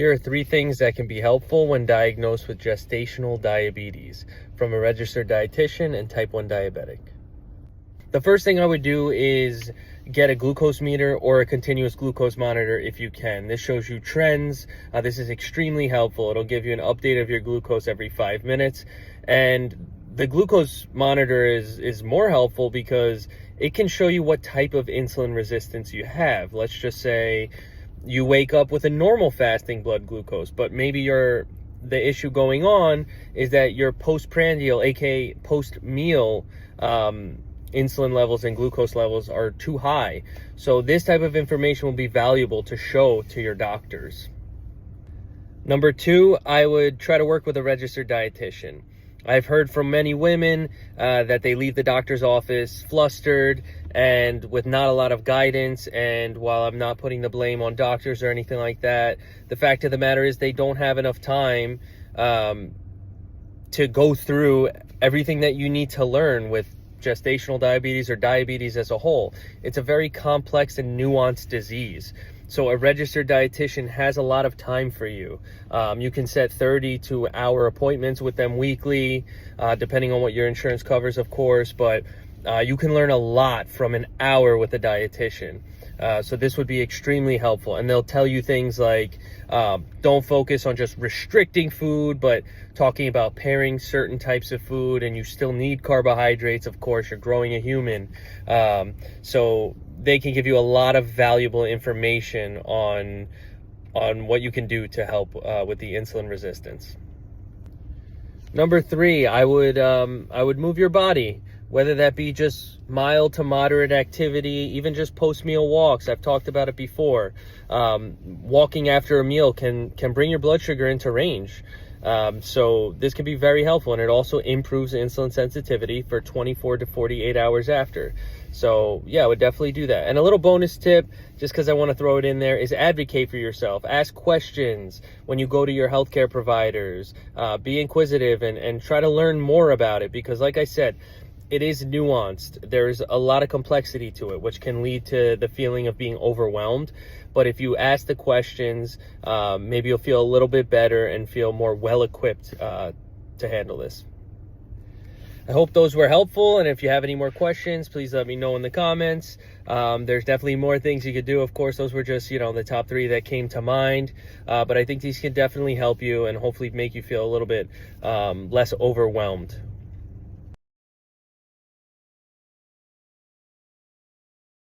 Here are 3 things that can be helpful when diagnosed with gestational diabetes from a registered dietitian and type 1 diabetic. The first thing I would do is get a glucose meter or a continuous glucose monitor if you can. This shows you trends. This is extremely helpful. It'll give you an update of your glucose every 5 minutes. And the glucose monitor is more helpful because it can show you what type of insulin resistance you have. Let's just say you wake up with a normal fasting blood glucose, but maybe the issue going on is that your postprandial, aka post-meal, insulin levels and glucose levels are too high. So this type of information will be valuable to show to your doctors. Number 2, I would try to work with a registered dietitian. I've heard from many women that they leave the doctor's office flustered and with not a lot of guidance. And while I'm not putting the blame on doctors or anything like that, the fact of the matter is they don't have enough time to go through everything that you need to learn with gestational diabetes or diabetes as a whole. It's a very complex and nuanced disease. So a registered dietitian has a lot of time for you. You can set 30 to hour appointments with them weekly, depending on what your insurance covers, of course, but you can learn a lot from an hour with a dietitian. So this would be extremely helpful. And they'll tell you things like, don't focus on just restricting food, but talking about pairing certain types of food, and you still need carbohydrates. Of course, you're growing a human. So they can give you a lot of valuable information on what you can do to help with the insulin resistance. Number 3, I would move your body, whether that be just mild to moderate activity, even just post-meal walks. I've talked about it before. Walking after a meal can bring your blood sugar into range. So this can be very helpful, and it also improves insulin sensitivity for 24 to 48 hours after. So yeah, I would definitely do that. And a little bonus tip, just because I want to throw it in there, is advocate for yourself. Ask questions when you go to your healthcare providers. Be inquisitive and try to learn more about it, because like I said, it is nuanced. There's a lot of complexity to it, which can lead to the feeling of being overwhelmed. But if you ask the questions, maybe you'll feel a little bit better and feel more well-equipped to handle this. I hope those were helpful, and if you have any more questions, please let me know in the comments. There's definitely more things you could do. Of course, those were just, the top 3 that came to mind. But I think these can definitely help you and hopefully make you feel a little bit less overwhelmed